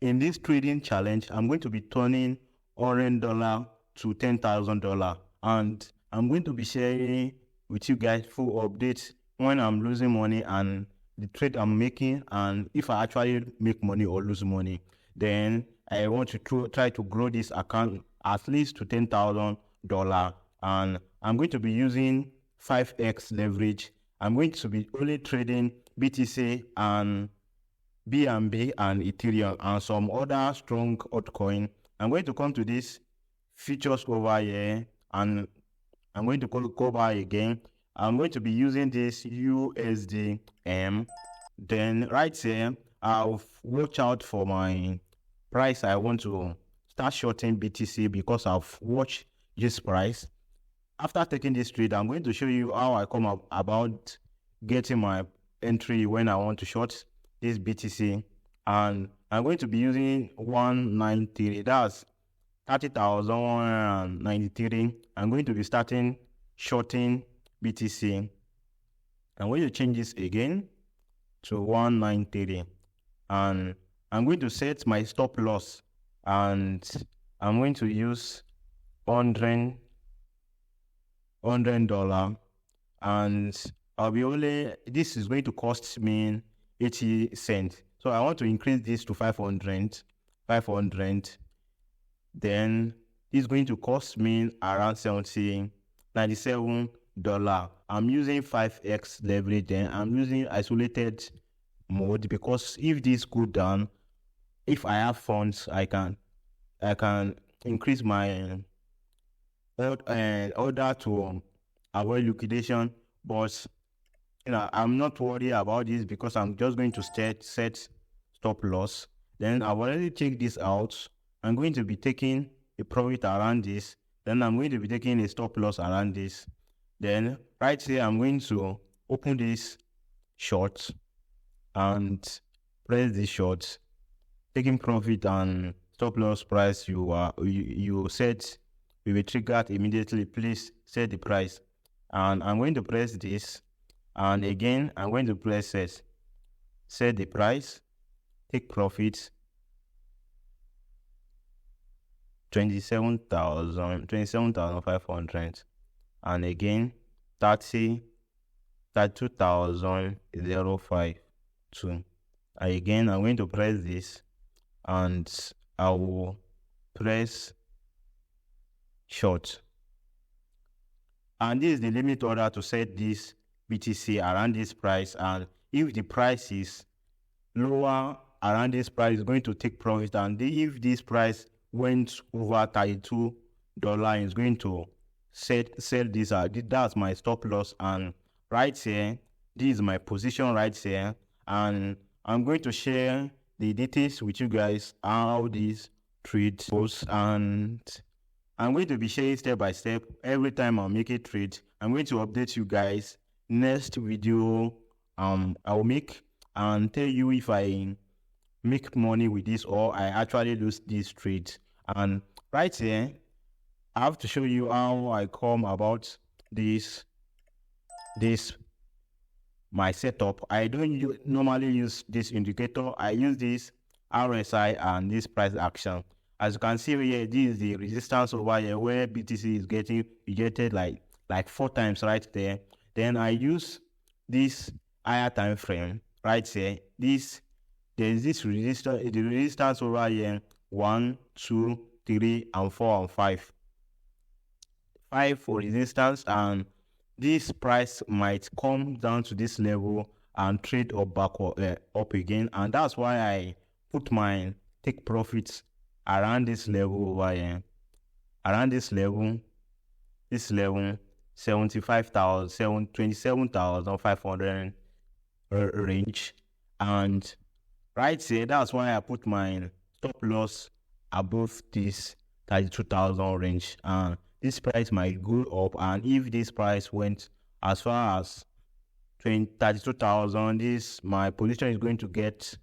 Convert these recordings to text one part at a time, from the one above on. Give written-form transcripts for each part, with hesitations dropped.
in this trading challenge, I'm going to be turning $100 to $10,000, and I'm going to be sharing with you guys full updates when I'm losing money and the trade I'm making, and if I actually make money or lose money. Then I want to try to grow this account at least to $10,000, and I'm going to be using 5x leverage. I'm going to be only trading BTC and BNB and Ethereum and some other strong altcoin. I'm going to come to this features over here, and I'm going to go back again. I'm going to be using this USDM. Then right here, I'll watch out for my price. I want to start shorting BTC because I've watched this price. After taking this trade, I'm going to show you how I come up about getting my entry when I want to short this BTC, and I'm going to be using 193. That's 30,193. I'm going to be starting shorting BTC. I'm going to change this again to 193, and I'm going to set my stop loss, and I'm going to use $100, and I'll be only, this is going to cost me 80 cents. So I want to increase this to 500. Then it's going to cost me around $97. I'm using 5x leverage. Then I'm using isolated mode because if this go down, if I have funds, I can increase my order to avoid liquidation. But I'm not worried about this because I'm just going to set stop loss. Then I've already checked this out. I'm going to be taking a profit around this. Then I'm going to be taking a stop loss around this. Then right here, I'm going to open this short and press this short, taking profit and stop loss price you set will be triggered immediately. Please set the price, and I'm going to press this, and again I'm going to press set the price, take profit, 27,500, and again 32,052. Again I'm going to press this, and I will press short, and this is the limit order to set this BTC around this price. And if the price is lower around this price, it's going to take profit, and if this price went over $32, it's going to sell this out. That's my stop loss, and right here, this is my position right here, and I'm going to share the details with you guys how this trade goes, and I'm going to be sharing step by step every time I make a trade. I'm going to update you guys next video I'll make and tell you if I make money with this or I actually lose this trade. And right here, I have to show you how I come about this my setup. I don't normally use this indicator. I use this RSI and this price action. As you can see here, this is the resistance over here where BTC is getting rejected like 4 times right there. Then I use this higher time frame right here. There is this resistance, the resistance over here, 1, 2, 3, and 4 and 5. 5 for resistance, and this price might come down to this level and trade up back up again, and that's why I put my take profits around this level over here, around this level 27,500 range. And right here, that's why I put my stop loss above this 32,000 range, and this price might go up, and if this price went as far as 32,000, my position is going to get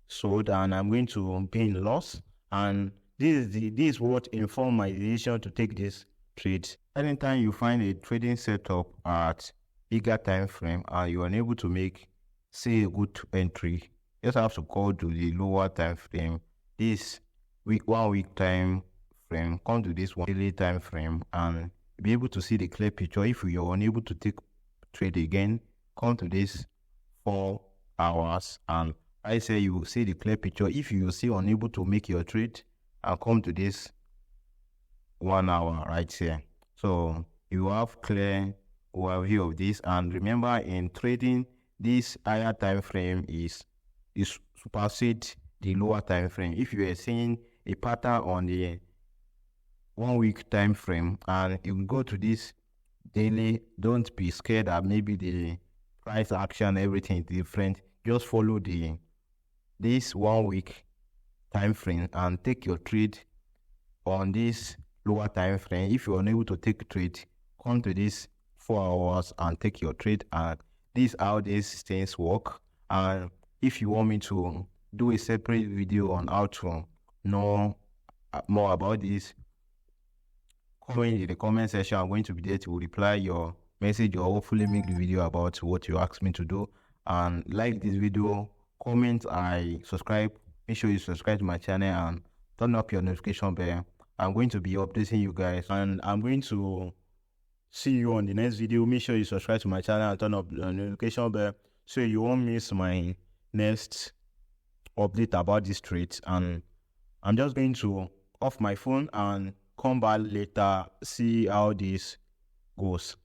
sold, and I'm going to be in loss. And this is what informed my decision to take this trade. Anytime you find a trading setup at bigger time frame and you are unable to make, say, a good entry, you just have to go to the lower time frame, this 1 week time frame, come to this 1 daily time frame, and be able to see the clear picture. If you're unable to take trade again, come to this 4 hours, and I say you will see the clear picture. If you see unable to make your trade, and come to this 1 hour right here. So you have clear overview of this. And remember, in trading, this higher time frame is supersede the lower time frame. If you are seeing a pattern on the 1 week time frame and you go to this daily, don't be scared that maybe the price action, everything is different. Just follow this 1 week time frame and take your trade on this lower time frame. If you're unable to take a trade, come to this 4 hours and take your trade. And this is how these things work. And if you want me to do a separate video on how to know more about this, comment in the comment section. I'm going to be there to reply your message, or hopefully make the video about what you asked me to do. And like this video, comment, and subscribe. Make sure you subscribe to my channel and turn up your notification bell. I'm going to be updating you guys, and I'm going to see you on the next video. Make sure you subscribe to my channel and turn up the notification bell so you won't miss my next update about this trade. And I'm just going to off my phone and come back later, see how this goes.